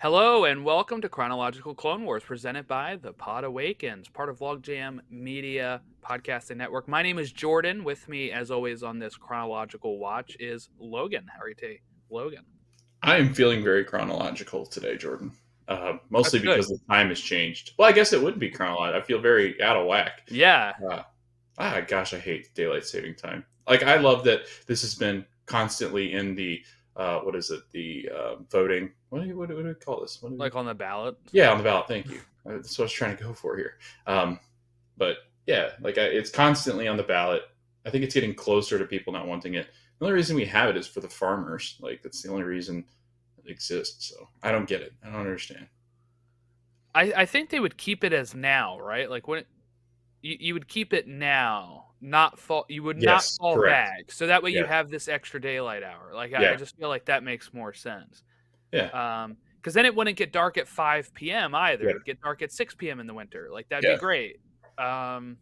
Hello and welcome to Chronological Clone Wars, presented by the Podawakens, part of Logjam Media Podcasting Network. My name is Jordan. With me, as always, on this chronological watch is Logan. How are you today, Logan? I am feeling very chronological today, Jordan. That's Mostly good. because the time has changed. Well, I guess it would be chronological. I feel very out of whack. Yeah. Uh, gosh, I hate daylight saving time. Like, I love that this has been constantly in the what is it? The voting. What do we call this? What do we? Like on the ballot. Yeah, on the ballot. Thank you. That's what I was trying to go for here. Um, but yeah, it's constantly on the ballot. I think it's getting closer to people not wanting it. The only reason we have it is for the farmers. Like, that's the only reason it exists. So I don't get it. I don't understand. I think they would keep it as now, right? Like when you would keep it now, not fall. You would not Yes, fall correct. back, so that way you Yeah, have this extra daylight hour. Like I yeah, just feel like that makes more sense. yeah, Because then it wouldn't get dark at 5 p.m. either. yeah, It'd get dark at 6 p.m. in the winter. Like that'd be yeah. great. Um,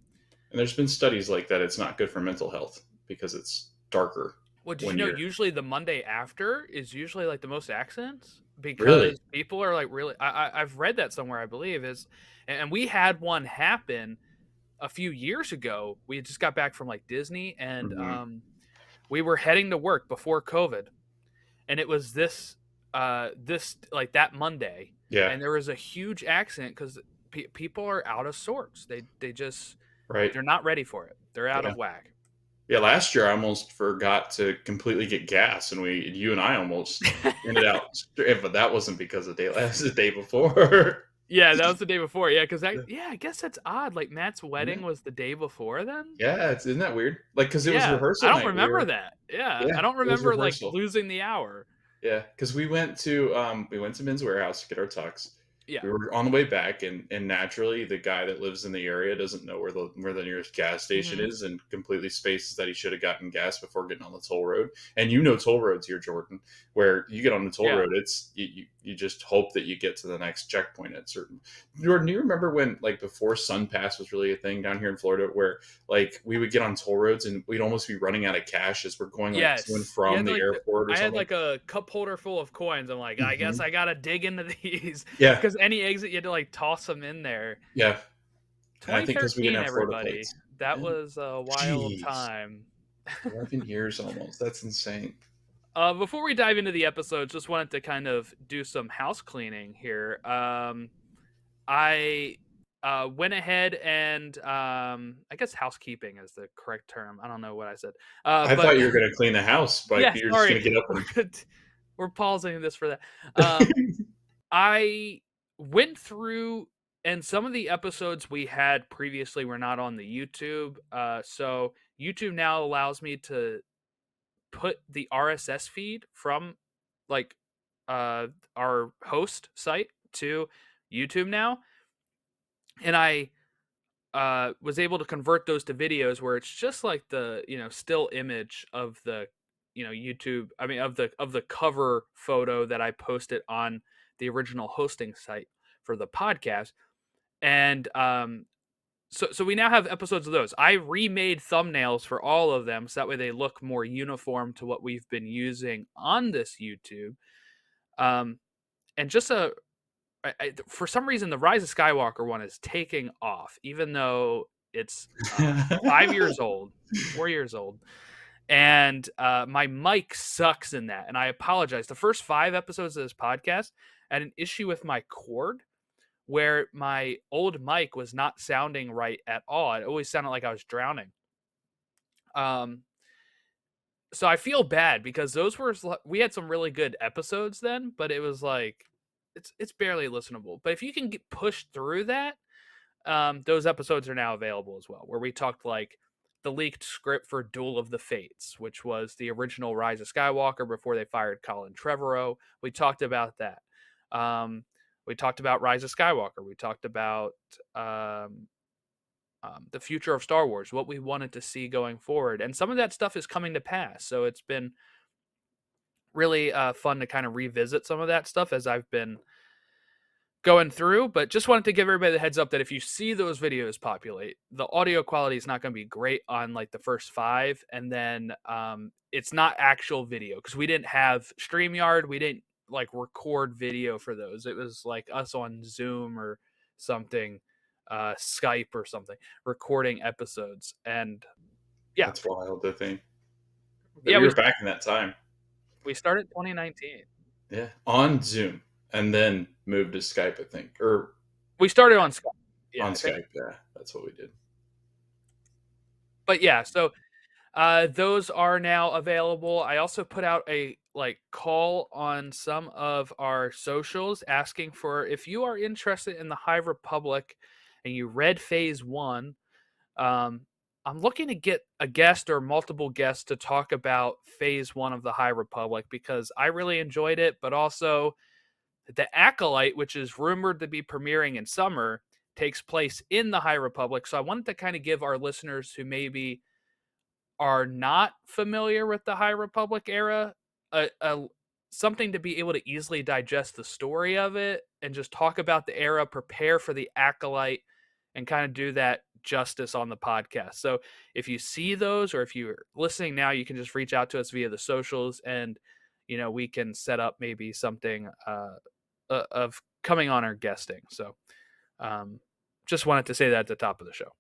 And there's been studies like that. It's not good for mental health because it's darker well, did you when know you're usually the Monday after is usually like the most accidents really. because people are like really. I've read that somewhere. I believe is, and we had one happen a few years ago. We had just got back from like Disney, and Hmm. we were heading to work before COVID, and it was this like that Monday, Yeah, and there was a huge accident because people are out of sorts. They just right. they're not ready for it. They're out Yeah, of whack. yeah. Last year, I almost forgot to completely get gas, and you and I almost ended out. But that wasn't because of the day last, the day before. Yeah, that was the day before. Yeah, because I guess that's odd. Like Matt's wedding Yeah, was the day before then. yeah. Isn't that weird? Like, because it was Yeah, I rehearsal don't night. We remember were that. Yeah, Yeah, I don't it was remember like rehearsal. losing the hour. Yeah, because we went to Men's Warehouse to get our tux. Yeah, We were on the way back, and naturally, the guy that lives in the area doesn't know where the nearest gas station hmm is, and completely spaces that he should have gotten gas before getting on the toll road. And you know toll roads here, Jordan, where you get on the toll yeah. road, it's you just hope that you get to the next checkpoint at certain. Jordan, do you remember when, like, before SunPass was really a thing down here in Florida, where like we would get on toll roads and we'd almost be running out of cash as we're going like to and Yes, you from had the like airport or I had something. like a cup holder full of coins. I'm like, I guess Hmm. I gotta dig into these Yeah, because any exit you had to like toss them in there. yeah. And I think because we didn't 2013, have Florida everybody, plates. that And was a wild jeez, time. 11 years almost. That's insane. Before we dive into the episodes, just wanted to kind of do some house cleaning here. I went ahead and I guess housekeeping is the correct term. I don't know what I said. I But thought you were going to clean the house, but yeah, you're just sorry, going to get up we're and. we're pausing this for that. Um, I went through, and some of the episodes we had previously were not on the YouTube. So YouTube now allows me to put the RSS feed from like our host site to YouTube now, and I was able to convert those to videos where it's just like the still image of the YouTube. I mean of the cover photo that I posted on the original hosting site for the podcast, and so we now have episodes of those. I remade thumbnails for all of them so that way they look more uniform to what we've been using on this YouTube. Um, and just for some reason, the Rise of Skywalker one is taking off, even though it's 5 years old, 4 years old, and my mic sucks in that. And I apologize. The first 5 episodes of this podcast I had an issue with my cord where my old mic was not sounding right at all. It always sounded like I was drowning. Um, so I feel bad because those were we had some really good episodes then, but it was like it's barely listenable. But if you can get pushed through that, those episodes are now available as well, where we talked like the leaked script for Duel of the Fates, which was the original Rise of Skywalker before they fired Colin Trevorrow. We talked about that. Um, we talked about Rise of Skywalker. We talked about um, the future of Star Wars, what we wanted to see going forward, and some of that stuff is coming to pass. So it's been really fun to kind of revisit some of that stuff as I've been going through. But just wanted to give everybody the heads up that if you see those videos populate, the audio quality is not going to be great on like the first 5, and then it's not actual video because we didn't have StreamYard, we didn't like record video for those. It was like us on Zoom or something, Skype or something, recording episodes. And yeah, That's wild to think that yeah, we were back in that time. we started 2019. Yeah, on Zoom, and then moved to Skype, I think, or We started on Skype. Yeah, on I think. Skype. Yeah, that's what we did. But yeah, so those are now available. I also put out a like call on some of our socials asking for if you are interested in the High Republic and you read Phase One. Um, I'm looking to get a guest or multiple guests to talk about Phase One of the High Republic because I really enjoyed it, but also the Acolyte, which is rumored to be premiering in summer, takes place in the High Republic. So I wanted to kind of give our listeners who maybe are not familiar with the High Republic era a something to be able to easily digest the story of it and just talk about the era, prepare for the Acolyte, and kind of do that justice on the podcast. So if you see those or if you're listening now, you can just reach out to us via the socials and we can set up maybe something of coming on or guesting. So um, just wanted to say that at the top of the show.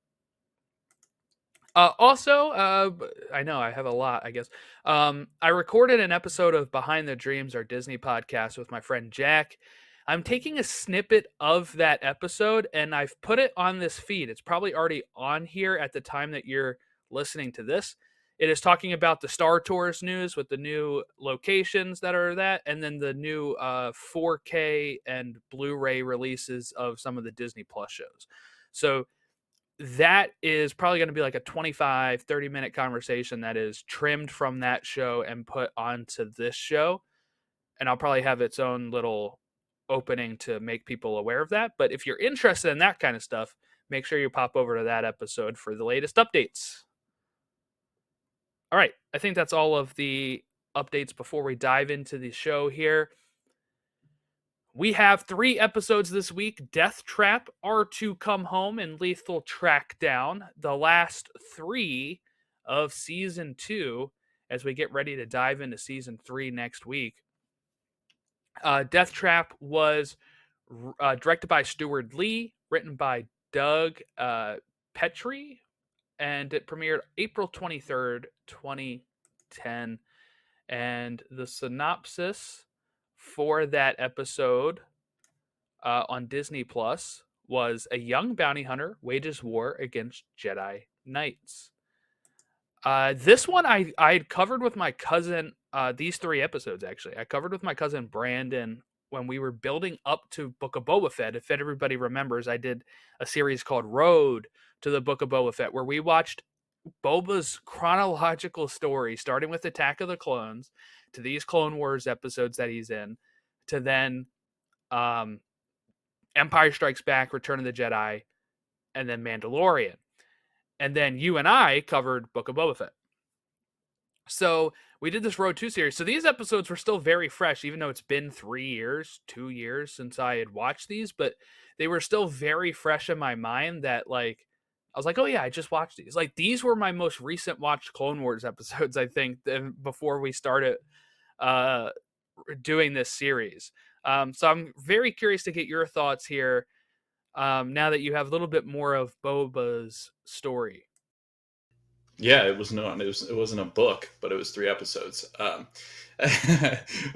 I know I have a lot, I guess. I recorded an episode of Behind the Dreams, our Disney podcast, with my friend Jack. I'm taking a snippet of that episode and I've put it on this feed. It's probably already on here at the time that you're listening to this. It is talking about the Star Tours news with the new locations that are that, and then the new 4K and Blu-ray releases of some of the Disney Plus shows. So that is probably going to be like a 25, 30-minute conversation that is trimmed from that show and put onto this show. And I'll probably have its own little opening to make people aware of that. But if you're interested in that kind of stuff, make sure you pop over to that episode for the latest updates. All right. I think that's all of the updates before we dive into the show here. We have 3 episodes this week: Death Trap, R2 Come Home, and Lethal Trackdown, the last 3 of Season 2, as we get ready to dive into Season 3 next week. Death Trap was directed by Stuart Lee, written by Doug Petrie, and it premiered April 23rd, 2010. And the synopsis for that episode on Disney Plus was a young bounty hunter wages war against Jedi Knights. This one I covered with my cousin. These 3 episodes actually I covered with my cousin Brandon when we were building up to Book of Boba Fett. If everybody remembers, I did a series called Road to the Book of Boba Fett, where we watched Boba's chronological story, starting with Attack of the Clones to these Clone Wars episodes that he's in, to then Empire Strikes Back, Return of the Jedi, and then Mandalorian. And then you and I covered Book of Boba Fett. So we did this Road 2 series. So these episodes were still very fresh, even though it's been 3 years, 2 years since I had watched these, but they were still very fresh in my mind that like, I was like, oh yeah, I just watched these. Like these were my most recent watched Clone Wars episodes, I think, before we started doing this series. So I'm very curious to get your thoughts here now that you have a little bit more of Boba's story. Yeah, it was not. It wasn't a book, but it was 3 episodes.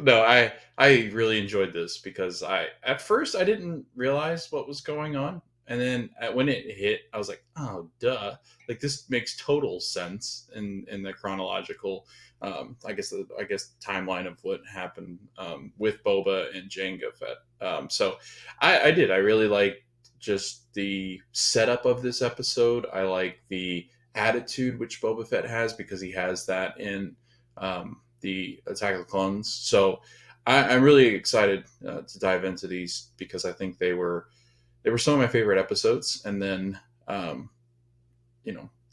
No, I really enjoyed this because at first I didn't realize what was going on, and then when it hit, I was like, oh, duh! Like this makes total sense in the chronological, I guess timeline of what happened with Boba and Jango Fett. So I did. I really liked just the setup of this episode. I like the attitude which Boba Fett has because he has that in the Attack of the Clones. So I'm really excited to dive into these because I think they were some of my favorite episodes. And then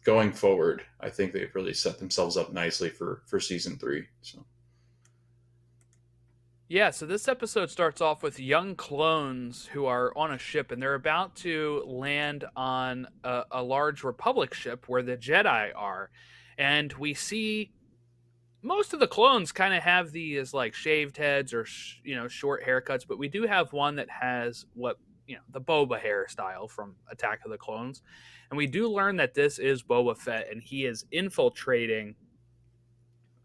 going forward, I think they've really set themselves up nicely for season 3. So. Yeah, so this episode starts off with young clones who are on a ship and they're about to land on a large Republic ship where the Jedi are. And we see most of the clones kind of have these like shaved heads or short haircuts, but we do have one that has what the Boba hairstyle from Attack of the Clones, and we do learn that this is Boba Fett, and he is infiltrating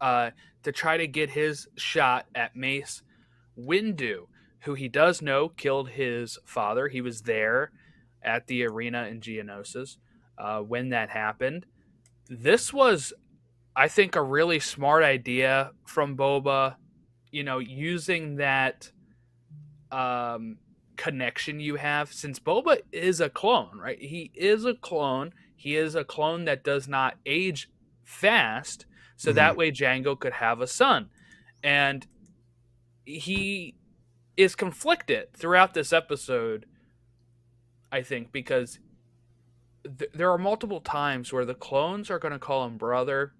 to try to get his shot at Mace Windu, who he does know killed his father. He was there at the arena in Geonosis when that happened. This was, I think, a really smart idea from Boba, using that connection you have, since Boba is a clone, right? He is a clone. He is a clone that does not age fast, so Hmm. that way Django could have a son. And he is conflicted throughout this episode, I think, because there are multiple times where the clones are going to call him brother,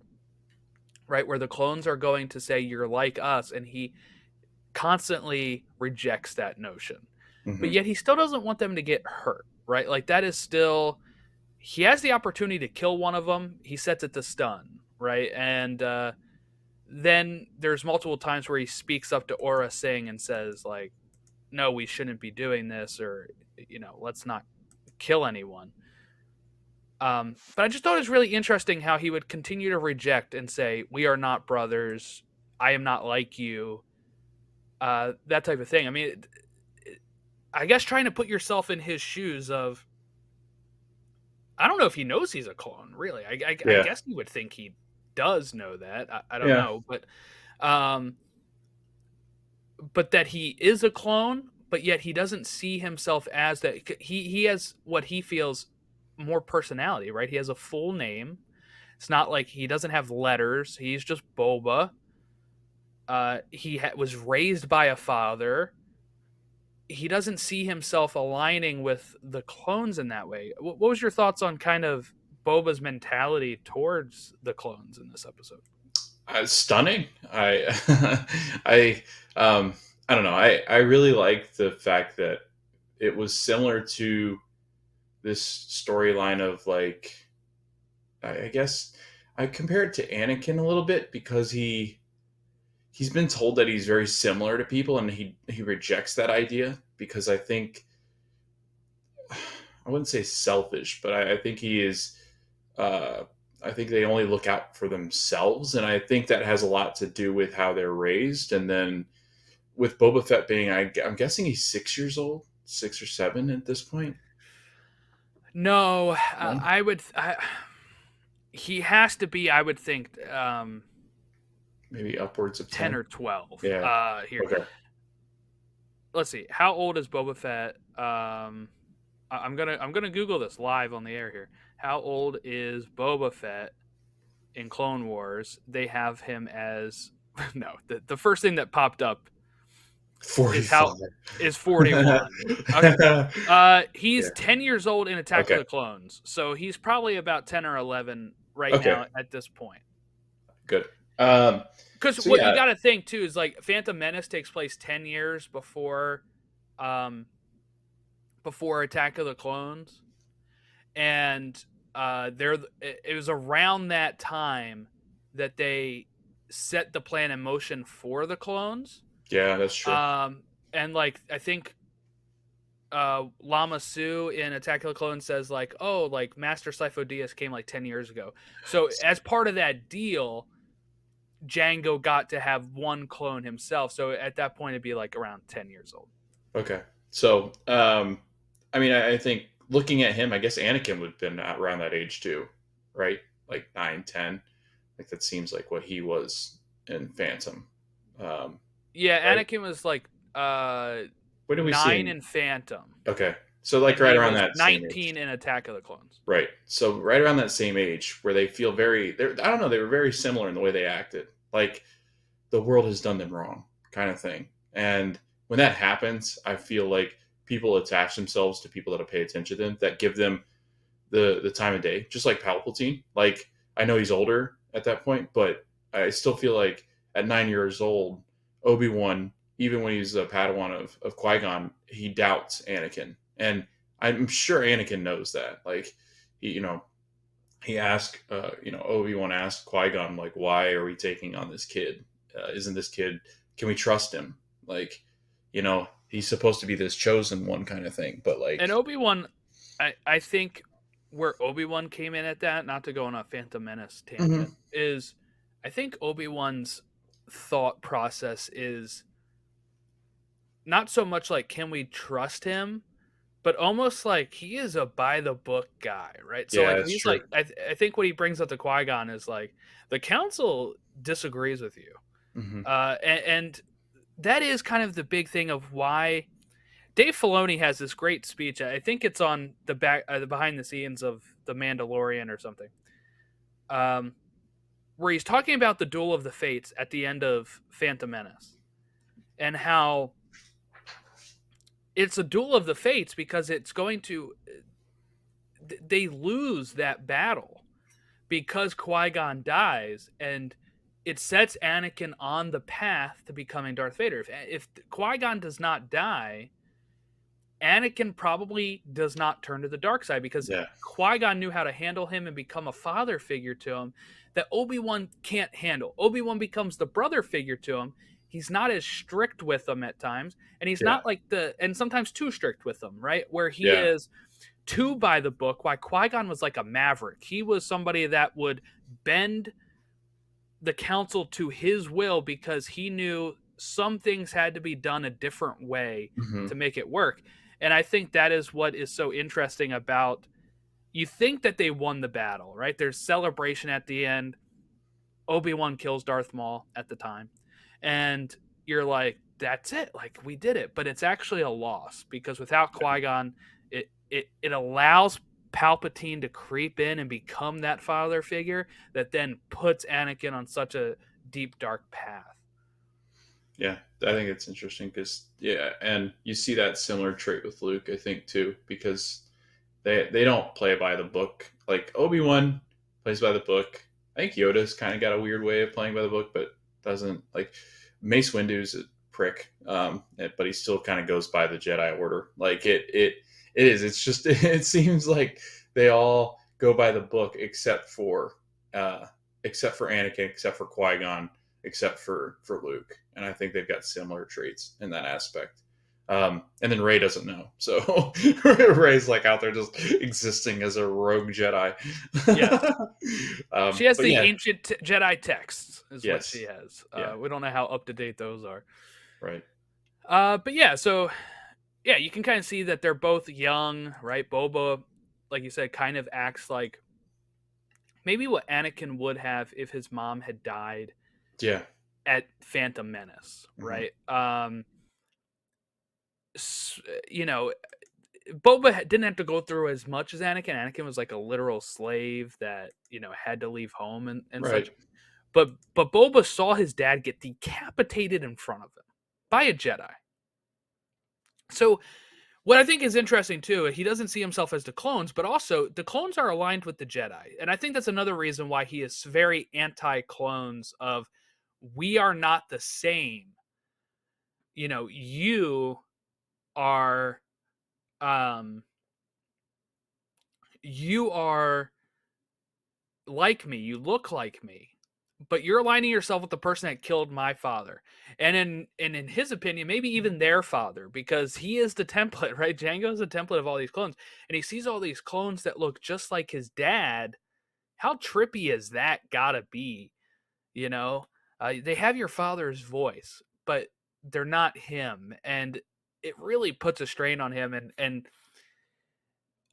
right? Where the clones are going to say, "You're like us," and he constantly rejects that notion. But Hmm. yet he still doesn't want them to get hurt, right? Like that is still, he has the opportunity to kill one of them. He sets it to stun, right? And then there's multiple times where he speaks up to Aura Singh and says like, "No, we shouldn't be doing this," or let's not kill anyone. But I just thought it was really interesting how he would continue to reject and say, "We are not brothers. I am not like you." That type of thing. I mean, I guess trying to put yourself in his shoes of, I don't know if he knows he's a clone, really. I Yeah. guess you would think he does know that. I don't Yeah. know, um, but that he is a clone, but yet he doesn't see himself as that. He has what he feels more personality, right? He has a full name. It's not like he doesn't have letters. He's just Boba. He was raised by a father. He doesn't see himself aligning with the clones in that way. What was your thoughts on kind of Boba's mentality towards the clones in this episode? Stunning. I I don't know. I really like the fact that it was similar to this storyline of like, I guess I compare it to Anakin a little bit because he's been told that he's very similar to people, and he rejects that idea because I think, I wouldn't say selfish, but I think he is. Uh, I think they only look out for themselves, and I think that has a lot to do with how they're raised. And then with Boba Fett being, I'm guessing he's 6 years old, 6 or 7 at this point. No, No, he has to be, I would think, maybe upwards of 10 10. or 12. Yeah. Here, Okay. let's see. How old is Boba Fett? I'm gonna Google this live on the air here. How old is Boba Fett in Clone Wars? They have him as no. The first thing that popped up is how 45. is 41. Okay. He's Yeah. 10 years old in Attack of Okay. the Clones, so he's probably about 10 or 11 right Okay. now at this point. Good. Um, Because so what you yeah, got to think too is like Phantom Menace takes place 10 years um, before Attack of the Clones, and it was around that time that they set the plan in motion for the clones. yeah, that's true. And like I think Lama Su in Attack of the Clones says like, "Oh, like Master Sifo Dyas came like 10 years ago." So as part of that deal, Django got to have one clone himself. So at that point, it'd be like around 10 years old. Okay. So, I mean, I think looking at him, I guess Anakin would have been around that age too, right? Like 9, 10. Like that seems like what he was in Phantom. Um, Yeah, right? Anakin was like When do we see 9 him? in Phantom, Okay. So like and right he around was that same age. 19 in Attack of the Clones. Right. So right around that same age where they feel I don't know, they were very similar in the way they acted. Like the world has done them wrong kind of thing. And when that happens, I feel like people attach themselves to people that pay attention to them, that give them the time of day, just like Palpatine. Like I know he's older at that point, but I still feel like at 9 years old, Obi-Wan, even when he's a Padawan of Qui-Gon, he doubts Anakin. And I'm sure Anakin knows that. Like he, he asked, Obi-Wan asked Qui-Gon, like, why are we taking on this kid? Isn't this kid, can we trust him? Like, he's supposed to be this chosen one kind of thing. But And like, Obi-Wan, I think where Obi-Wan came in at that, not to go on a Phantom Menace mhm. tangent, is I think Obi-Wan's thought process is not so much like can we trust him, but almost like he is a by the book guy, right? So Yeah, like that's he's true. like I think what he brings up to Qui-Gon is like the council disagrees with you. Hmm. And that is kind of the big thing of why Dave Filoni has this great speech. I think it's on the behind the scenes of The Mandalorian or something, um, where he's talking about the duel of the fates at the end of Phantom Menace and how it's a duel of the fates because it's going to they lose that battle because Qui-Gon dies, and it sets Anakin on the path to becoming Darth Vader. If Qui-Gon does not die, Anakin probably does not turn to the dark side because Yeah. Qui-Gon knew how to handle him and become a father figure to him that Obi-Wan can't handle. Obi-Wan becomes the brother figure to him. He's not as strict with them at times, and he's Yeah. not like and sometimes too strict with them, right? Where he Yeah. is too by the book, why Qui-Gon was like a maverick. He was somebody that would bend the council to his will because he knew some things had to be done a different way Hmm. to make it work. And I think that is what is so interesting about you think that they won the battle, right? There's celebration at the end. Obi-Wan kills Darth Maul at the time. And you're like, that's it. Like we did it. But it's actually a loss because without Qui-Gon, it allows Palpatine to creep in and become that father figure that then puts Anakin on such a deep dark path. Yeah, I think it's interesting because yeah, and you see that similar trait with Luke, I think too, because they don't play by the book. Like Obi-Wan plays by the book. I think Yoda's kind of got a weird way of playing by the book, but doesn't like Mace Windu's a prick, but he still kind of goes by the Jedi Order. Like it is. It's just it seems like they all go by the book uh, except for Anakin, except for Qui Gon, except for Luke, and I think they've got similar traits in that aspect. And then Ray doesn't know, so Ray's like out there just existing as a rogue Jedi. Yes. She has But the yeah, ancient Jedi texts, is what she yes, has. yeah, We don't know how up to date those are. right, But yeah, so yeah, you can kind of see that they're both young, right? Boba, like you said, kind of acts like maybe what Anakin would have if his mom had died yeah, at Phantom Menace, hmm, right? You know, Boba didn't have to go through as much as Anakin. Anakin was like a literal slave that had to leave home and right, such. But Boba saw his dad get decapitated in front of him by a Jedi. So what I think is interesting too, he doesn't see himself as the clones, but also the clones are aligned with the Jedi. And I think that's another reason why he is very anti-clones of we are not the same. You are um you are like me, you look like me, but you're aligning yourself with the person that killed my father. And in his opinion, maybe even their father, because he is the template, right? Django is the template of all these clones. And he sees all these clones that look just like his dad. How trippy is that gotta be? You know? They have your father's voice, but they're not him. And it really puts a strain on him. And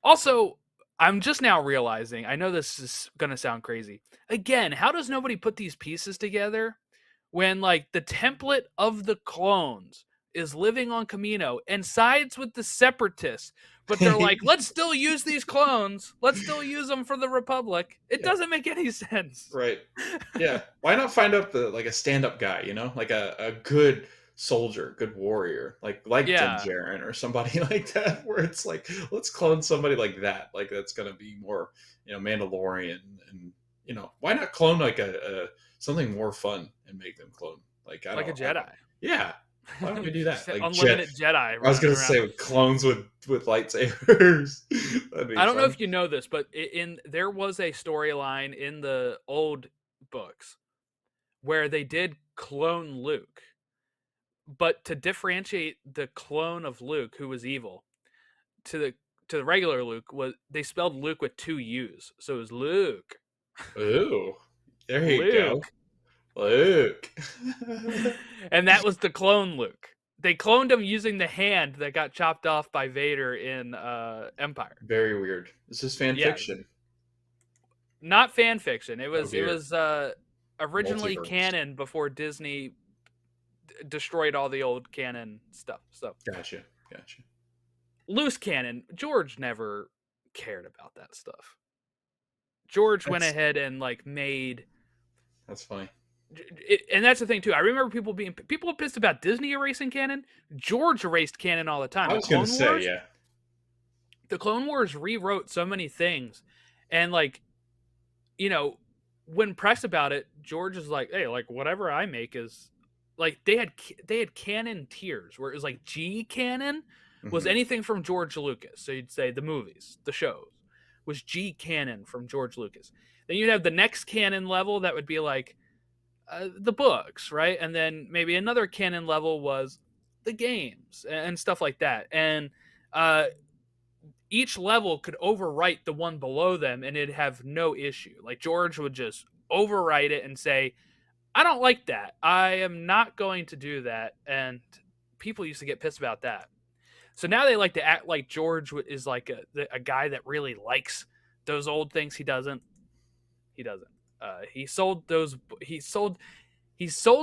also, I'm just now realizing, I know this is going to sound crazy. Again, how does nobody put these pieces together when, like, the template of the clones is living on Camino and sides with the separatists, but they're like, let's still use these clones. Let's still use them for the Republic. It yeah, doesn't make any sense. right. Yeah, why not find up a stand-up guy, like a good soldier, good warrior, like Din Yeah, Djarin or somebody like that, where it's like, let's clone somebody like that, like that's gonna be more, Mandalorian, and why not clone like a something more fun and make them clone? like a Jedi. Yeah, why don't we do that? Just Like Jet, unlimited Jedi I was running gonna around. say clones with with lightsabers. That'd be I don't know fun. if you know this, but there was a storyline in the old books where they did clone Luke, but to differentiate the clone of Luke, who was evil, to the regular Luke, was they spelled Luke with two U's, so it was Luke, Ooh, there you go, Luke, Luke. and that was the clone Luke. They cloned him using the hand that got chopped off by Vader in Empire. Very weird. This is fan Yeah, fiction. not fan fiction. It Oh was dear, originally multiverse. canon before Disney destroyed all the old canon stuff. So Gotcha, gotcha. loose canon. George never cared about that stuff. George went That's ahead and like made that's funny. and that's the thing too. I remember people were pissed about Disney erasing canon. George erased canon all the time. I was gonna say, yeah. The Clone Wars rewrote so many things, and like, you know, when pressed about it, George is like, hey, like whatever I make is like they had canon tiers where it was like G canon was Hmm. anything from George Lucas. So you'd say the movies, the shows was G canon from George Lucas. Then you'd have the next canon level that would be like the books, right? And then maybe another canon level was the games and stuff like that. And uh, each level could overwrite the one below them and it'd have no issue. Like George would just overwrite it and say, I don't like that. I am not going to do that. And people used to get pissed about that. So now they like to act like George is like a guy that really likes those old things. He doesn't. He doesn't. He sold those. He sold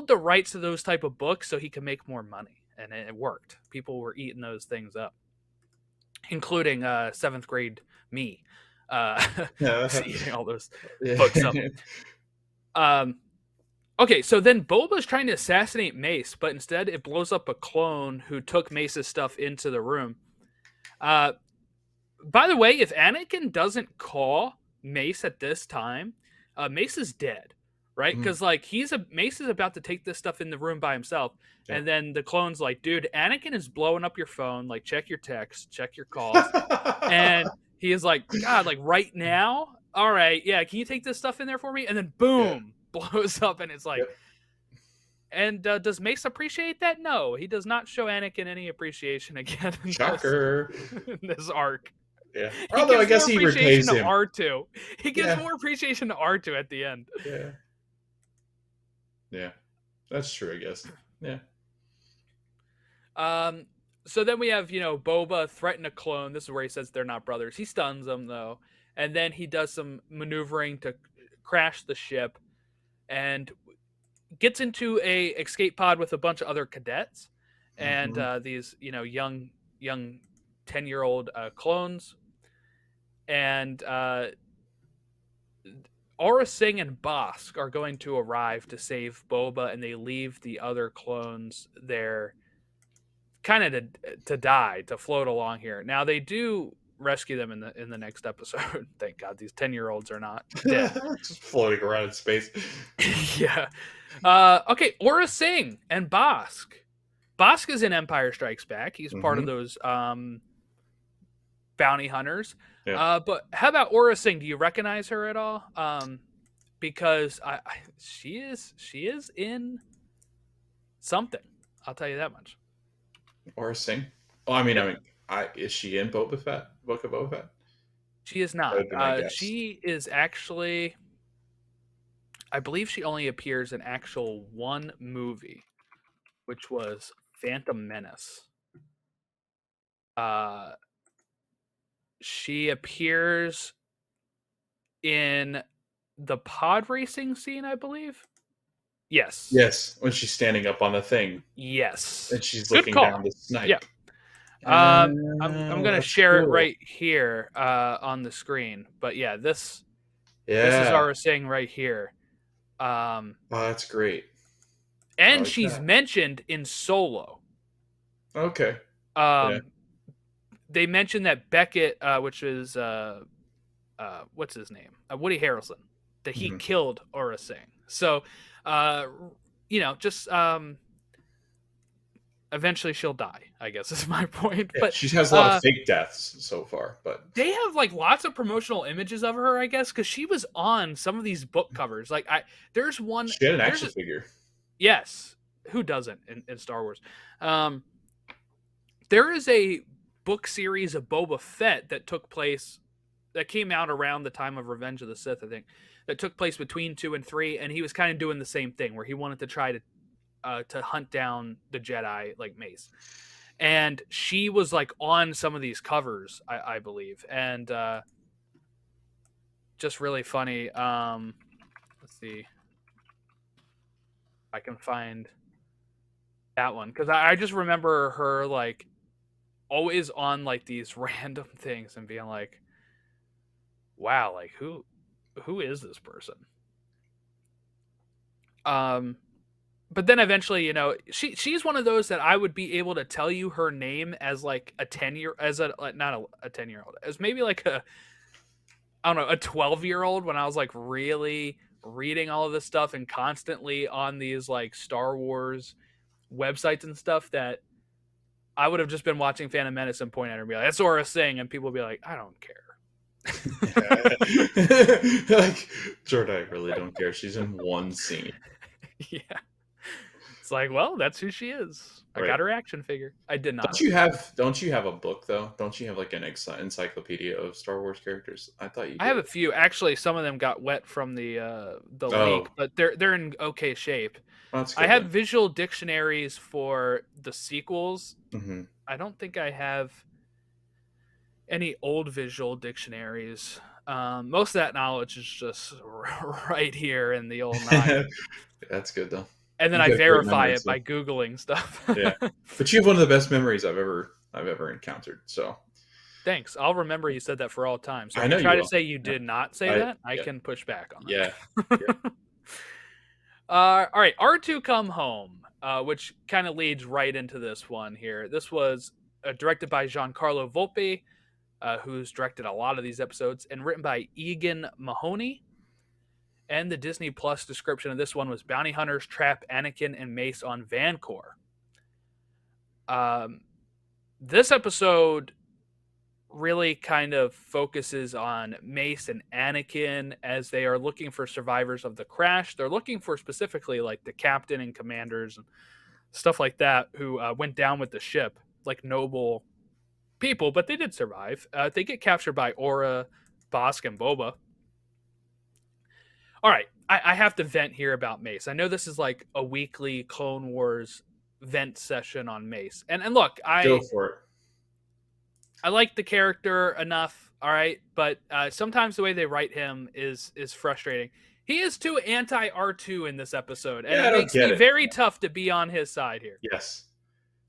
the rights to those type of books so he could make more money, and it worked. People were eating those things up, including seventh grade me, uh, Yeah. eating all those books up. Yeah. Okay, so then Boba's trying to assassinate Mace, but instead it blows up a clone who took Mace's stuff into the room. Uh, by the way, if Anakin doesn't call Mace at this time, Mace is dead, right? Mhm. Because like Mace is about to take this stuff in the room by himself, Yeah. and then the clone's like, "Dude, Anakin is blowing up your phone. Like, check your texts, check your calls." And he is like, "God, like right now? All right, yeah. Can you take this stuff in there for me?" And then Yeah. boom, blows up, and it's like, Yep. and does Mace appreciate that? No, he does not show Anakin any appreciation again in Shocker. in this arc. Yeah. He Although I gives more guess he appreciation repays to him. R2. He gives Yeah. more appreciation to R2 at the end. Yeah. Yeah. That's true, I guess. Yeah. Um, so then we have, Boba threaten a clone. This is where he says they're not brothers. He stuns them though, and then he does some maneuvering to crash the ship and gets into a escape pod with a bunch of other cadets and Hmm. these, young 10-year-old clones. And Aura Singh and Bosk are going to arrive to save Boba, and they leave the other clones there, kind of to die, to float along here. Now they do rescue them in the next episode. Thank God, these 10-year-olds are not dead. Just floating around in space. Yeah. Okay, Aura Singh and Bosk. Bosk is in Empire Strikes Back. He's part of Hmm. those bounty hunters. Yeah. But how about Aura Singh? Do you recognize her at all? Because she is in something. I'll tell you that much. Or sing. Oh, I mean, Yep, is she in Boba Fett? Book of Boba Fett? she is That not. would be my guess. She is actually. I believe she only appears in actual one movie, which was Phantom Menace. Uh, she appears in the pod racing scene, I believe. Yes. Yes, when she's standing up on the thing Yes. and she's Good looking down call. to Yeah. snipe. I'm gonna That's share it cool. right here on the screen. But yeah, this is Yeah. our saying right here. Um, Oh, that's great. I and like she's that. mentioned in Solo. Okay. Yeah. Um, they mentioned that Beckett, which is what's his name, Woody Harrelson, that he Mhm. killed Aura Singh. So, uh, just eventually she'll die, I guess is my point. Yeah, But she has a lot of fake deaths so far, but they have like lots of promotional images of her, I guess, because she was on some of these book covers. Like there's one, she had an there's action a, figure. yes, who doesn't in Star Wars? Um, there is a book series of Boba Fett that came out around the time of Revenge of the Sith, I think, that took place between 2 and 3, and he was kind of doing the same thing where he wanted to try to hunt down the Jedi like Mace, and she was like on some of these covers, I believe, and just really funny. Let's see if I can find that one because I just remember her like always on like these random things and being like, "Wow, like who is this person?" Um, but then eventually, she's one of those that I would be able to tell you her name as like a 10-year as a like, not a 10-year-old, as maybe like a I don't know, a 12-year-old when I was like really reading all of this stuff and constantly on these like Star Wars websites and stuff that I would have just been watching Phantom Menace and point at her and be like, "That's Aura Singh," and people would be like, "I don't care." Like, Jordan, I really don't care. She's in one scene. Yeah. It's like, well, that's who she is. I Right. got her action figure. I did not. Don't you have a book though? Don't you have like an encyclopedia of Star Wars characters? I thought you I have did. a few. Actually, some of them got wet from the leak, Oh, but they're in okay shape. that's I good have then. visual dictionaries for the sequels. Hmm. I don't think I have any old visual dictionaries. Most of that knowledge is just right here in the old nine, That's good though. and then You I got great verify memories it though. by googling stuff. Yeah, but you have one of the best memories I've ever encountered. So Thanks. I'll remember you said that for all time. So I if know you try you to will. say you Yeah. did not say I that, I yeah can push back on yeah yeah. that. All right, R2 Come Home, which kind of leads right into this one here. This was directed by Giancarlo Volpe, who's directed a lot of these episodes, and written by Egan Mahoney. And the Disney Plus description of this one was bounty hunters trap Anakin and Mace on Vancor. Um, this episode really kind of focuses on Mace and Anakin as they are looking for survivors of the crash. They're looking for specifically like the captain and commanders and stuff like that who went down with the ship, like noble people, but they did survive. They get captured by Aura, Bosk, and Boba. All right, I have to vent here about Mace. I know this is like a weekly Clone Wars vent session on Mace, and look, Go I for it. I like the character enough, all right, but sometimes the way they write him is frustrating. He is too anti R2 in this episode, and Yeah, it I don't makes get me it. very tough to be on his side here. Yes.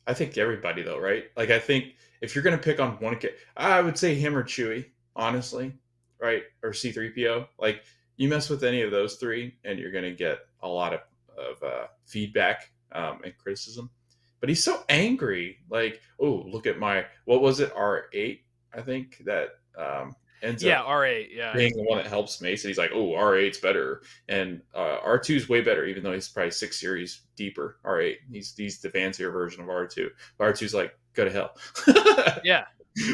I think everybody though, right? Like I think if you're gonna pick on one kid, I would say him or Chewie, honestly, right? Or C-3PO. Like you mess with any of those three, and you're gonna get a lot of feedback and criticism. But he's so angry. Like, oh, look at my what was it R8? I think that ends Yeah, up R8, yeah. being the one that helps Mace, and he's like, "Oh, R8's better," and R2's way better, even though he's probably 6 series deeper. R8, he's the fancier version of R2. R2's like, "Go to hell." Yeah,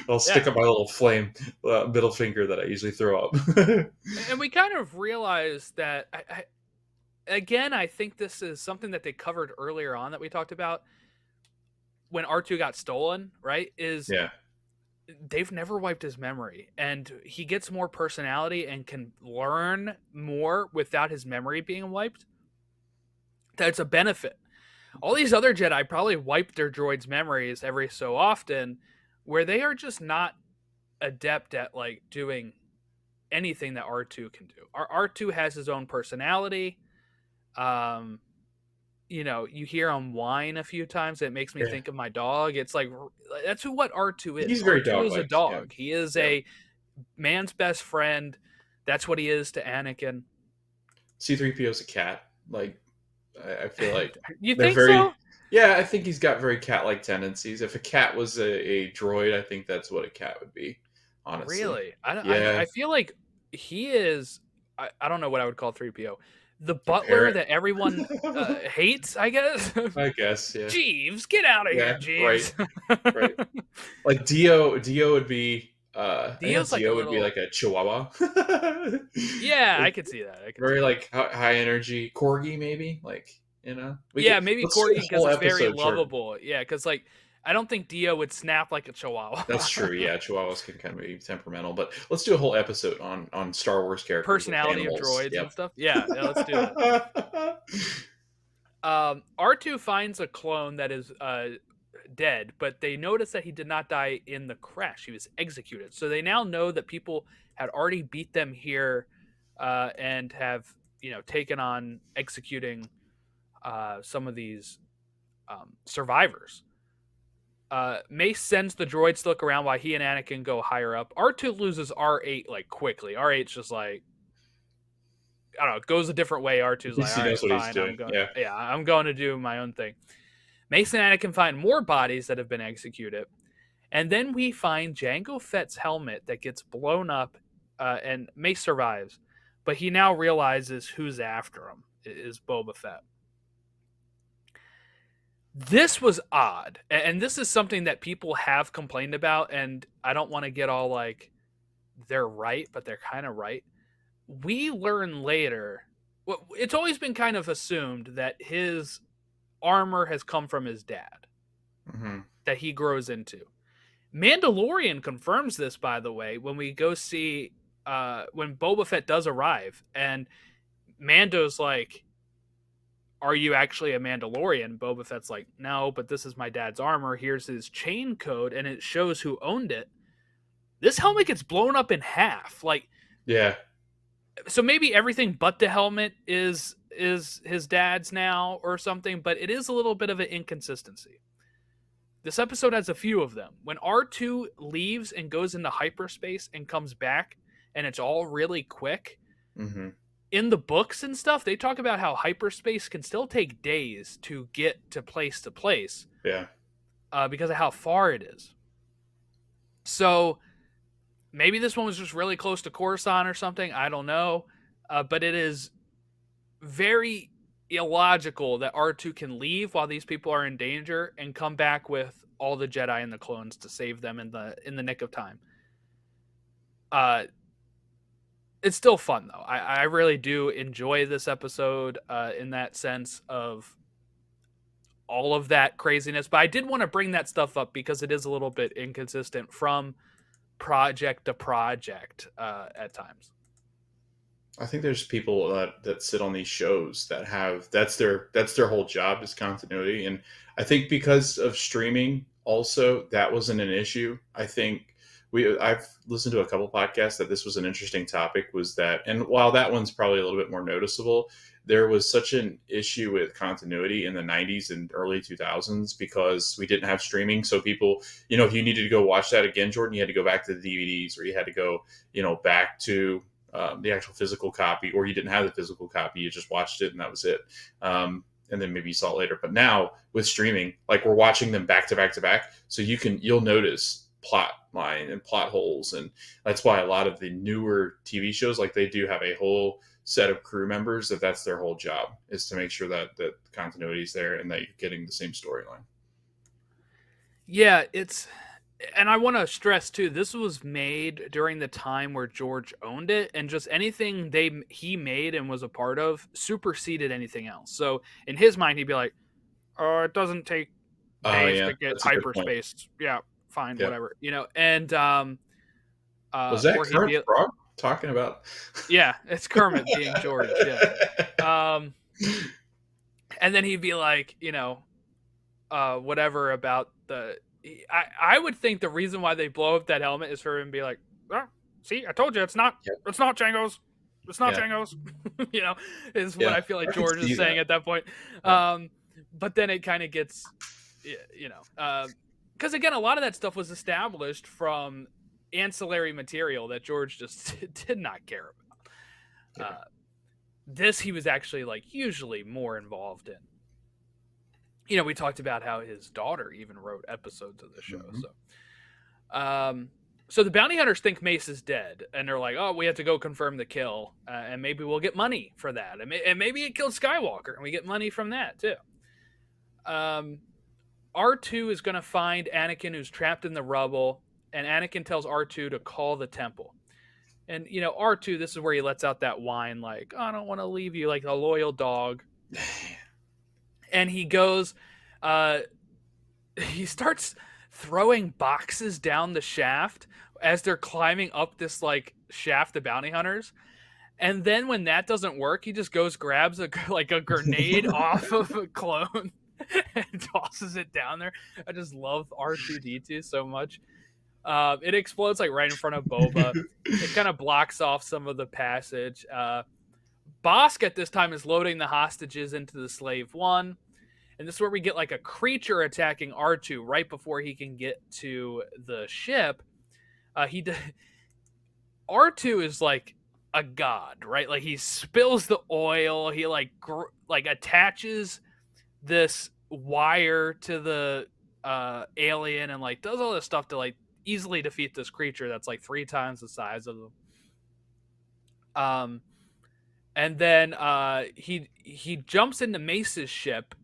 I'll yeah. stick up my little flame middle finger that I usually throw up. And we kind of realized that again, I think this is something that they covered earlier on that we talked about when R2 got stolen, right? Is Yeah, they've never wiped his memory, and he gets more personality and can learn more without his memory being wiped. That's a benefit. All these other Jedi probably wipe their droids' memories every so often, where they are just not adept at like doing anything that R2 can do. R2 has his own personality. Um, you hear him whine a few times. It makes me yeah. think of my dog. It's like that's what R2 is. He's very R2 is a dog-like. Yeah, dog. He is yeah. a man's best friend. That's what he is to Anakin. C-3PO's a cat. Like, I feel like You they're think very. so? Yeah, I think he's got very cat-like tendencies. If a cat was a droid, I think that's what a cat would be. Honestly, Really? I yeah. feel like he is. I don't know what I would call 3PO. the A butler parrot. that everyone hates, I guess. I guess, yeah. Jeeves, get out of here, Yeah, right, Jeeves. right. Like Dio would be I think Dio's like a Dio would be little. like a chihuahua. Yeah, I Like could see that. I could see very that. like high energy corgi maybe, like, We could Yeah, maybe let's do corgi a because whole it's very episode short. lovable. Yeah, because like I don't think Dio would snap like a chihuahua. That's true. Yeah, chihuahuas can kind of be temperamental, but let's do a whole episode on Star Wars characters with Personality of animals. droids and Yep. stuff. Yeah, yeah, let's do that. R2 finds a clone that is dead, but they notice that he did not die in the crash. He was executed. So they now know that people had already beat them here and have, taken on executing some of these survivors. Mace sends the droids to look around while he and Anakin go higher up. R2 loses R8 like quickly. R8's just like, I don't know, goes a different way. At R2's like, least all he right, knows what he's fine, doing. Yeah. I'm going to do my own thing. Mace and Anakin find more bodies that have been executed. And then we find Jango Fett's helmet that gets blown up, and Mace survives. But he now realizes who's after him is Boba Fett. This was odd. And this is something that people have complained about. And I don't want to get all like, they're right, but they're kind of right. We learn later, it's always been kind of assumed that his armor has come from his dad, that he grows into. Mandalorian confirms this, by the way, when we go see when Boba Fett does arrive, and Mando's like, "Are you actually a Mandalorian?" Boba Fett's like, "No, but this is my dad's armor. Here's his chain code, and it shows who owned it." This helmet gets blown up in half, like, Yeah. so maybe everything but the helmet is his dad's now or something, but it is a little bit of an inconsistency. This episode has a few of them. When R2 leaves and goes into hyperspace and comes back, and it's all really quick, in the books and stuff, they talk about how hyperspace can still take days to get to place, Yeah. because of how far it is. So maybe this one was just really close to Coruscant or something. I don't know. But it is very illogical that R2 can leave while these people are in danger and come back with all the Jedi and the clones to save them in the nick of time. It's still fun though. I really do enjoy this episode in that sense of all of that craziness. But I did want to bring that stuff up because it is a little bit inconsistent from project to project at times. I think there's people that sit on these shows that have that's their whole job is continuity, and I think because of streaming, also that wasn't an issue. I think I've listened to a couple podcasts that this was an interesting topic. Was that, and while that one's probably a little bit more noticeable, there was such an issue with continuity in the 90s and early 2000s because we didn't have streaming. So people, if you needed to go watch that again, Jordan, you had to go back to the DVDs, or you had to go, back to the actual physical copy, or you didn't have the physical copy, you just watched it and that was it. And then maybe you saw it later. But now with streaming, like we're watching them back to back to back, so you'll notice plot line and plot holes, and that's why a lot of the newer TV shows, like they do have a whole set of crew members that's their whole job, is to make sure that continuity is there and that you're getting the same storyline. Yeah, and I want to stress too, this was made during the time where George owned it, and just anything he made and was a part of superseded anything else. So in his mind, he'd be like, "Oh, it doesn't take days to get That's a good point. hyperspace. Yeah, fine, Yeah. whatever." And was that or he'd Kermit be, Frog talking about? yeah, it's Kermit being George. Yeah. And then he'd be like, whatever about I would think the reason why they blow up that helmet is for him to be like, "Oh, see, I told you it's not Django's. It's not Django's." Is what I feel like George is saying at that point. But then it kind of gets, because again, a lot of that stuff was established from ancillary material that George just did not care about. This he was actually like usually more involved in. We talked about how his daughter even wrote episodes of the show. So, So the bounty hunters think Mace is dead, and they're like, "Oh, we have to go confirm the kill, and maybe we'll get money for that, and maybe it killed Skywalker, and we get money from that too." Um, R2 is going to find Anakin, who's trapped in the rubble, and Anakin tells R2 to call the temple. And R2, this is where he lets out that whine, like, "Oh, I don't want to leave you," like a loyal dog. And he goes, he starts throwing boxes down the shaft as they're climbing up this like shaft of bounty hunters. And then when that doesn't work, he just goes grabs a grenade off of a clone and tosses it down there. I just love R2D2 so much. It explodes like right in front of Boba. It kind of blocks off some of the passage. Bosk at this time is loading the hostages into the Slave One. And this is where we get like a creature attacking R2 right before he can get to the ship. R2 is like a god, right? Like he spills the oil. He like attaches this wire to the alien and like does all this stuff to like easily defeat this creature that's like 3 times the size of them. And then he jumps into Mace's ship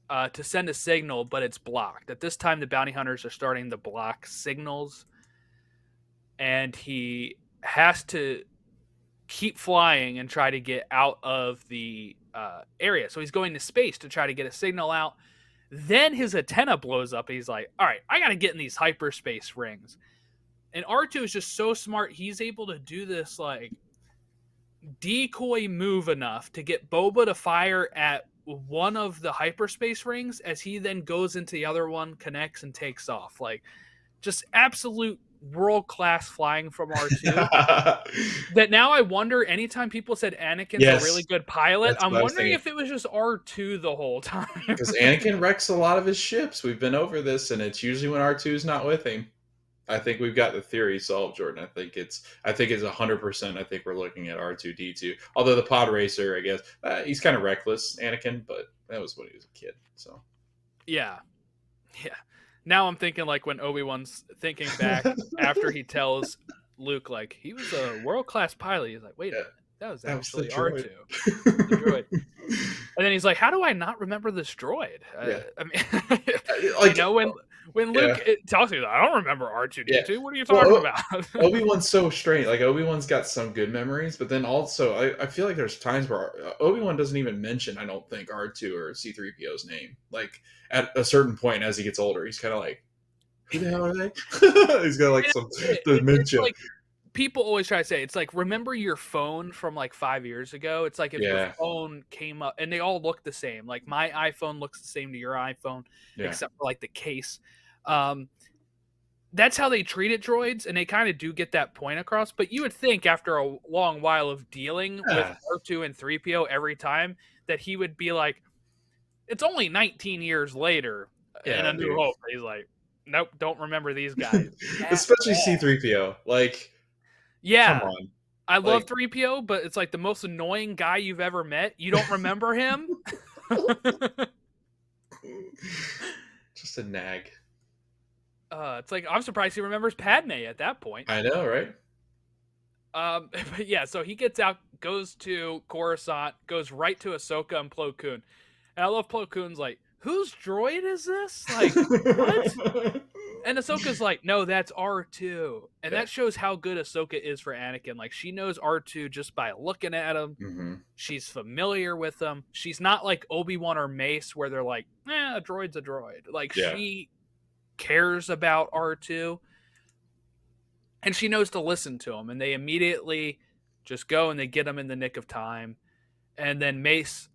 to send a signal, but it's blocked. At this time, the bounty hunters are starting to block signals, and he has to keep flying and try to get out of the area. So he's going to space to try to get a signal out. Then his antenna blows up, and he's like, "All right, I got to get in these hyperspace rings." And R2 is just so smart. He's able to do this like decoy move enough to get Boba to fire at one of the hyperspace rings as he then goes into the other one, connects, and takes off. Like, just absolute world-class flying from R2. That now I wonder, anytime people said Anakin's a really good pilot, I'm wondering if it was just R2 the whole time. Because Anakin wrecks a lot of his ships. We've been over this, and it's usually when R2's not with him. I think we've got the theory solved, Jordan. I think it's 100%. I think we're looking at R2D2. Although the pod racer, I guess, he's kind of reckless, Anakin, but that was when he was a kid. So yeah. Now I'm thinking like when Obi-Wan's thinking back after he tells Luke like he was a world-class pilot. He's like, wait a minute, that was actually R2, the droid. And then he's like, how do I not remember this droid? I mean, like, when Luke tells you that, I don't remember R2D2. Yeah. What are you talking about? Obi-Wan's so strange. Like, Obi-Wan's got some good memories, but then also I feel like there's times where Obi-Wan doesn't even mention, I don't think, R2 or C-3PO's name. Like, at a certain point as he gets older, he's kind of like, who the hell are they? He's got like some dementia. Like, people always try to say, it's like, remember your phone from like 5 years ago? It's like if your phone came up, and they all look the same. Like, my iPhone looks the same to your iPhone, except for like the case. That's how they treated droids, and they kind of do get that point across. But you would think after a long while of dealing with R2 and 3PO every time that he would be like, it's only 19 years later in A New Hope. He's like, nope, don't remember these guys. Especially C-3PO. Like, yeah, come on. I love 3PO, but it's like the most annoying guy you've ever met. You don't remember him? Just a nag. It's like, I'm surprised he remembers Padme at that point. I know, right? But yeah, so he gets out, goes to Coruscant, goes right to Ahsoka and Plo Koon. And I love Plo Koon's like, whose droid is this? Like, what? And Ahsoka's like, no, that's R2. And that shows how good Ahsoka is for Anakin. Like, she knows R2 just by looking at him. Mm-hmm. She's familiar with him. She's not like Obi-Wan or Mace where they're like, a droid's a droid. Like, she cares about R2. And she knows to listen to him. And they immediately just go and they get him in the nick of time. And then Mace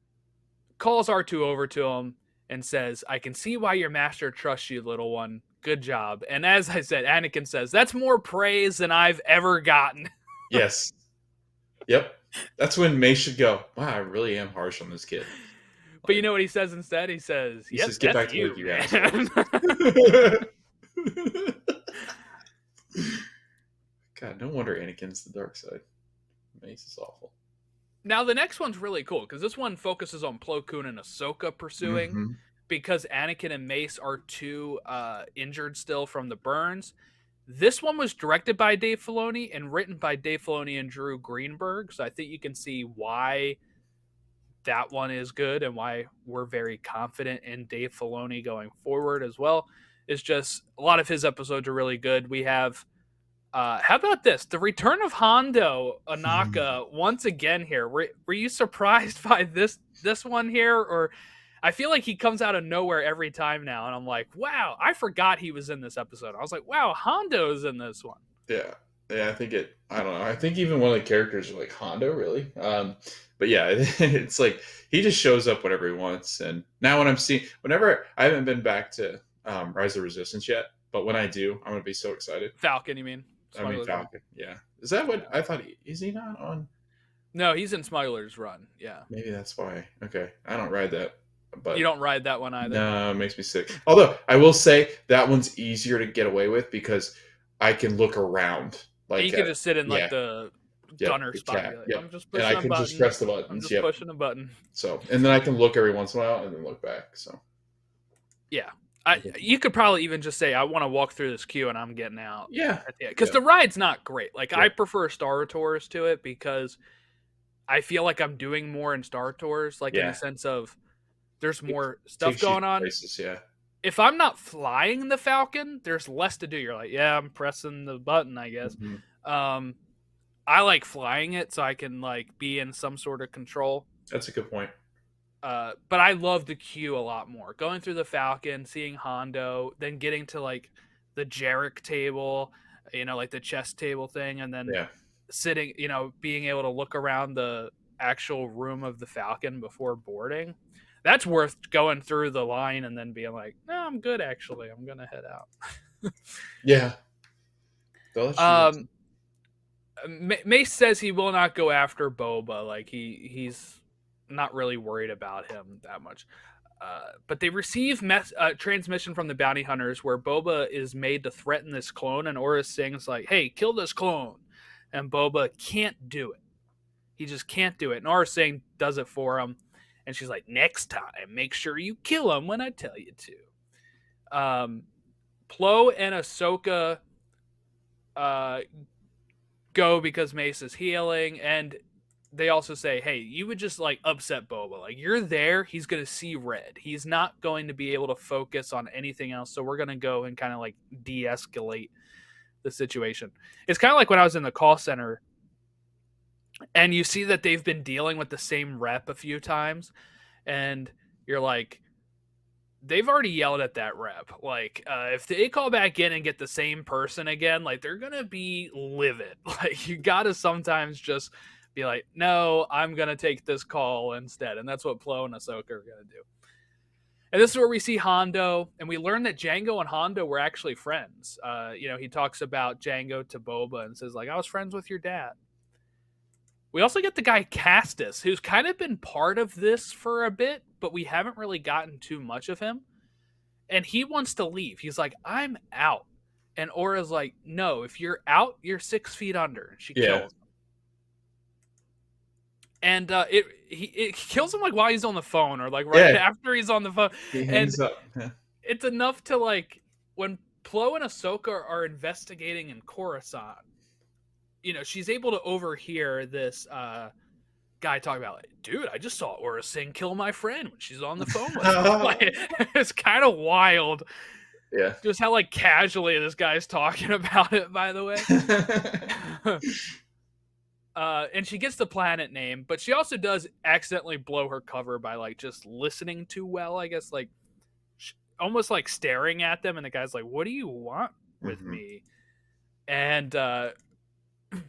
calls R2 over to him and says, I can see why your master trusts you, little one. Good job. And as I said, Anakin says, that's more praise than I've ever gotten. Yes. Yep. That's when Mace should go, wow, I really am harsh on this kid. But you know what he says instead? He says, get back to you, guys. God, no wonder Anakin's the dark side. Mace is awful. Now, the next one's really cool, because this one focuses on Plo Koon and Ahsoka pursuing, because Anakin and Mace are too injured still from the burns. This one was directed by Dave Filoni and written by Dave Filoni and Drew Greenberg. So I think you can see why that one is good and why we're very confident in Dave Filoni going forward as well. It's just a lot of his episodes are really good. We have how about this? The return of Hondo Anaka once again here. Were you surprised by this one here, or I feel like he comes out of nowhere every time now, and I'm like, wow, I forgot he was in this episode. I was like, wow, Hondo's in this one. Yeah. Yeah, I think it. I don't know. I think even one of the characters are like Hondo, really. But yeah, it's like he just shows up whenever he wants. And now when I'm seeing, whenever I haven't been back to Rise of Resistance yet, but when I do, I'm gonna be so excited. Falcon, you mean? I mean Smuggler's Run. Falcon. Yeah, is that what I thought? Is he not on? No, he's in Smuggler's Run. Yeah. Maybe that's why. Okay, I don't ride that, but You don't ride that one either. no, it makes me sick. Although I will say that one's easier to get away with because I can look around. Like you can just sit in yeah, like the yep, gunner the spot. cat, Like, yep. I'm just And pushing I a can button. just press the I'm buttons. just Yep. pushing a button. So, and then I can look every once in a while and then look back. So, Yeah. You could probably even just say, I want to walk through this queue and I'm getting out. yeah, Because yep. the ride's not great. Like, Yep. I prefer Star Tours to it because I feel like I'm doing more in Star Tours, like in the sense of there's more stuff going on. Places, yeah. If I'm not flying the Falcon, there's less to do. You're like, yeah, I'm pressing the button, I guess. Mm-hmm. I like flying it so I can like be in some sort of control. That's a good point. But I love the queue a lot more. Going through the Falcon, seeing Hondo, then getting to like the Jarek table, like the chess table thing, and then sitting, being able to look around the actual room of the Falcon before boarding. That's worth going through the line and then being like, no, I'm good actually. I'm gonna head out. Yeah. Mace says he will not go after Boba. Like he's not really worried about him that much. But they receive transmission from the bounty hunters where Boba is made to threaten this clone, and Aura Singh's like, hey, kill this clone. And Boba can't do it. He just can't do it. And Aura Singh does it for him. And she's like, next time, make sure you kill him when I tell you to. Plo and Ahsoka go because Mace is healing, and they also say, hey, you would just like upset Boba. Like, you're there, he's going to see red. He's not going to be able to focus on anything else, so we're going to go and kind of like de-escalate the situation. It's kind of like when I was in the call center and you see that they've been dealing with the same rep a few times, and you're like, they've already yelled at that rep. Like, if they call back in and get the same person again, like, they're going to be livid. Like, you got to sometimes just be like, no, I'm going to take this call instead. And that's what Plo and Ahsoka are going to do. And this is where we see Hondo, and we learn that Jango and Hondo were actually friends. He talks about Jango to Boba and says, like, I was friends with your dad. We also get the guy Castus, who's kind of been part of this for a bit, but we haven't really gotten too much of him. And he wants to leave. He's like, I'm out. And Aura's like, no, if you're out, you're 6 feet under. She kills him. And it kills him like while he's on the phone or like right after he's on the phone. He hangs up. It's enough to like when Plo and Ahsoka are investigating in Coruscant, she's able to overhear this guy talking about, like, dude, I just saw Aura Singh kill my friend when she's on the phone with him. Like, it's kind of wild. Yeah. Just how like casually this guy's talking about it, by the way. And she gets the planet name, but she also does accidentally blow her cover by like just listening too well, I guess, like almost like staring at them. And the guy's like, what do you want with me? And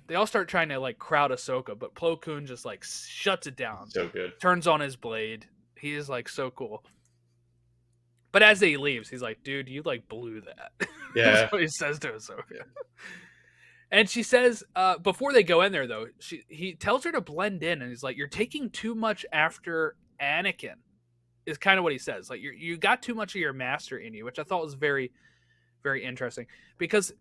they all start trying to like crowd Ahsoka, but Plo Koon just like shuts it down. So good. Turns on his blade. He is like so cool. But as he leaves, he's like, dude, you like blew that. Yeah. That's what he says to Ahsoka. Yeah. And she says, before they go in there though, he tells her to blend in, and he's like, you're taking too much after Anakin, is kind of what he says. Like, you got too much of your master in you, which I thought was very, very interesting, because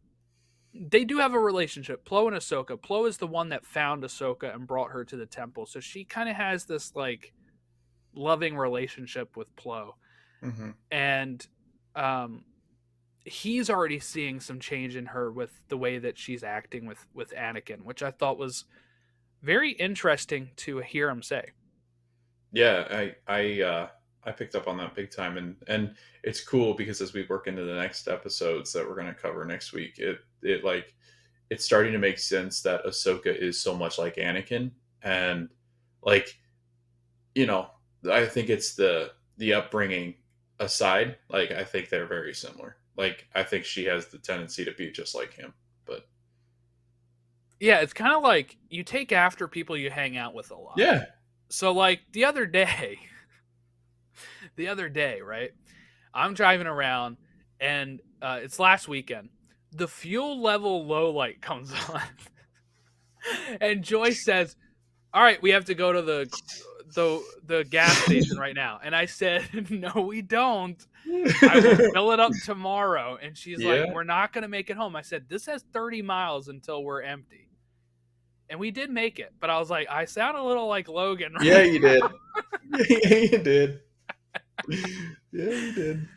they do have a relationship, Plo and Ahsoka. Plo is the one that found Ahsoka and brought her to the temple. So she kind of has this like loving relationship with Plo. And he's already seeing some change in her with the way that she's acting with Anakin, which I thought was very interesting to hear him say. Yeah, I picked up on that big time, and it's cool because as we work into the next episodes that we're going to cover next week, it like it's starting to make sense that Ahsoka is so much like Anakin, and like you know, I think it's the upbringing aside, like I think they're very similar. Like I think she has the tendency to be just like him, but Yeah, it's kind of like you take after people you hang out with a lot. yeah. So like the other day, right? I'm driving around and it's last weekend. The fuel level low light comes on. And Joy says, "All right, we have to go to the gas station right now." And I said, "No, we don't. I will fill it up tomorrow." And she's like, Yeah. "We're not going to make it home." I said, "This has 30 miles until we're empty." And we did make it, but I was like, I sound a little like Logan Yeah, right you now. did. Yeah, you did. Yeah, you did.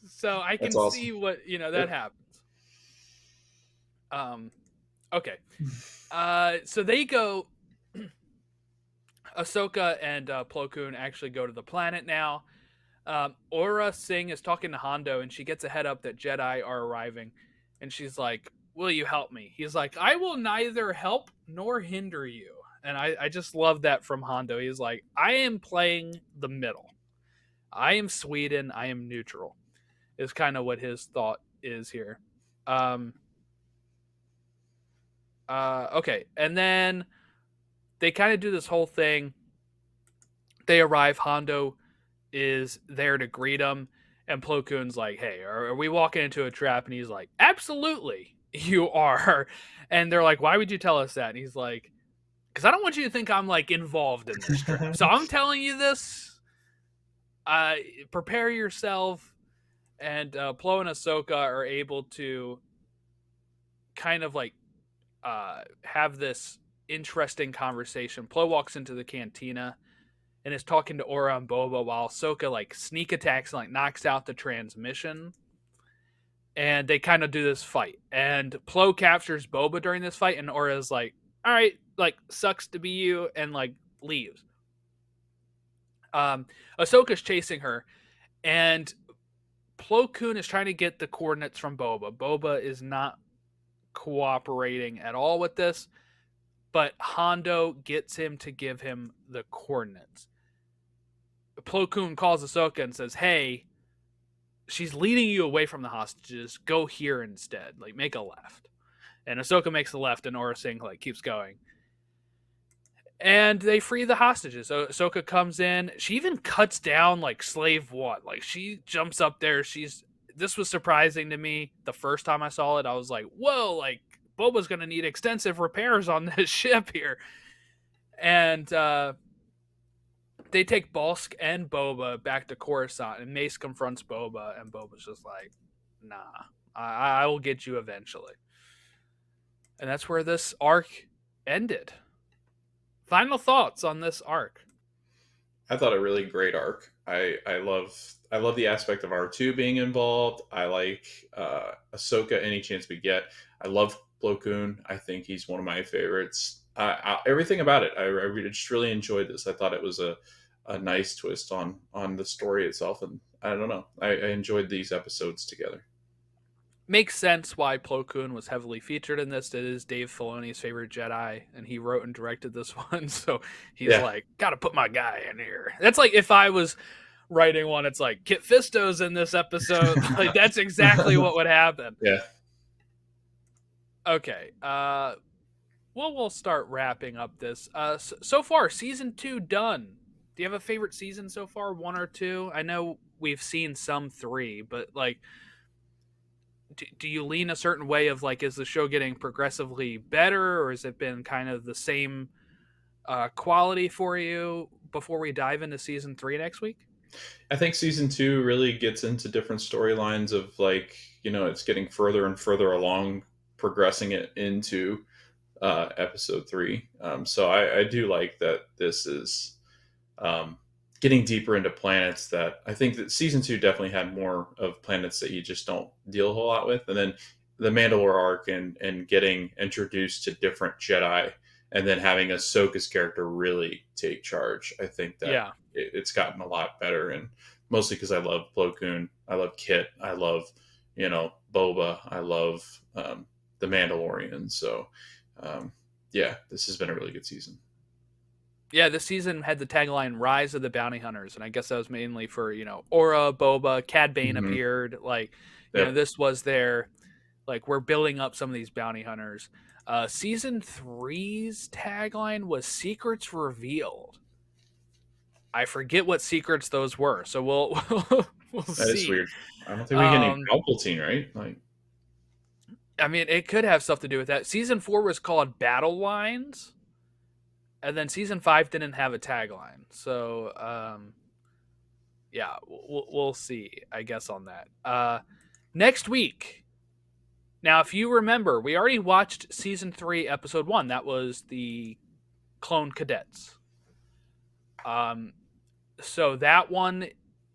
So I That's can awesome. see what, that Yep. happens. Um okay. So they go Ahsoka and Plo Koon actually go to the planet now. Aura Singh is talking to Hondo, and she gets a head up that Jedi are arriving, and she's like, "Will you help me?" He's like, "I will neither help nor hinder you." And I just love that from Hondo. He's like, "I am playing the middle. I am Sweden. I am neutral." Is kind of what his thought is here. Um, okay, and then they kind of do this whole thing. They arrive. Hondo is there to greet him. And Plo Koon's like, "Hey, are we walking into a trap?" And he's like, "Absolutely, you are." And they're like, "Why would you tell us that?" And he's like, "Because I don't want you to think I'm like involved in this trap. So I'm telling you this. Uh, Prepare yourself." And Plo and Ahsoka are able to kind of like have this interesting conversation. Plo walks into the cantina and is talking to Aura and Boba while Ahsoka like sneak attacks and like knocks out the transmission. And they kind of do this fight. And Plo captures Boba during this fight, and Aura's like, "All right, like sucks to be you," and like leaves. Ahsoka's chasing her, and Plo Koon is trying to get the coordinates from Boba. Boba is not cooperating at all with this, but Hondo gets him to give him the coordinates. Plo Koon calls Ahsoka and says, "Hey, she's leading you away from the hostages. Go here instead. Like, make a left." And Ahsoka makes the left, and Aura Singh like keeps going. And they free the hostages. So Ahsoka comes in. She even cuts down like Slave One. Like she jumps up there. This was surprising to me the first time I saw it. I was like, "Whoa!" Like Boba's gonna need extensive repairs on this ship here. And they take Balsk and Boba back to Coruscant, and Mace confronts Boba, and Boba's just like, "Nah, I will get you eventually." And that's where this arc ended. Final thoughts on this arc? I thought a really great arc. I love the aspect of R2 being involved. I like Ahsoka any chance we get. I love Plo Koon. I think he's one of my favorites. Everything about it, I just really enjoyed this. I thought it was a nice twist on the story itself, and I don't know. I enjoyed these episodes together. Makes sense why Plo Koon was heavily featured in this. It is Dave Filoni's favorite Jedi, and he wrote and directed this one. So he's Yeah, like, "Gotta put my guy in here." That's like if I was writing one, it's like Kit Fisto's in this episode. Like that's exactly what would happen. yeah. Okay. Well, we'll start wrapping up this. So far, season 2 done. Do you have a favorite season so far, one or two? I know we've seen some three, but like, do you lean a certain way of like, is the show getting progressively better, or has it been kind of the same quality for you before we dive into season 3 next week? I think season two really gets into different storylines of like it's getting further and further along, progressing it into episode three. So I do like that this is um, getting deeper into planets that I think that season 2 definitely had more of planets that you just don't deal a whole lot with, and then the Mandalore arc and getting introduced to different Jedi, and then having Ahsoka's character really take charge. I think that Yeah. it's gotten a lot better, and mostly because I love Plo Koon, I love Kit, I love Boba, I love the Mandalorian. So yeah, this has been a really good season. Yeah, this season had the tagline "Rise of the Bounty Hunters," and I guess that was mainly for Aura, Boba, Cad Bane Mm-hmm. appeared. Like, Yep. this was their like we're building up some of these bounty hunters. Season three's tagline was "Secrets Revealed." I forget what secrets those were, so we'll That is see. weird. I don't think we get any Um, Palpatine, right? Like, I mean, it could have stuff to do with that. Season four was called Battle Lines, and then season five didn't have a tagline. So yeah, we'll see, I guess, on that. Next week. Now, if you remember, we already watched season three, episode one. That was the Clone Cadets. So that one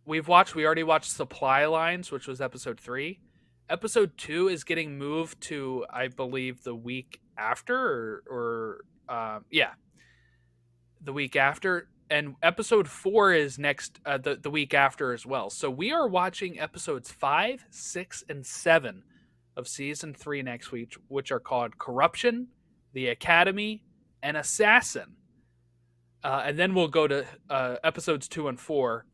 we've watched. We already watched Supply Lines, which was episode three. Episode two is getting moved to, I believe, the week after, yeah, the week after. And episode four is next, the week after as well. So we are watching episodes 5, 6, and 7 of season 3 next week, which are called Corruption, The Academy, and Assassin. And then we'll go to episodes 2 and 4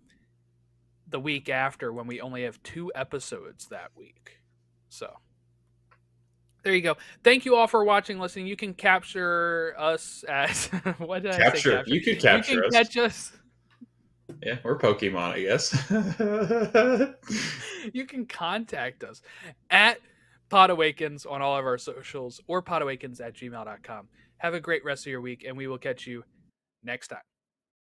the week after, when we only have 2 episodes that week. So there you go. Thank you all for watching, listening. You can capture us as what did I say? capture. Capture. You could You can capture us. catch us. Yeah, we're Pokemon, I guess. You can contact us at podawakens on all of our socials, or podawakens@gmail.com. Have a great rest of your week, and we will catch you next time.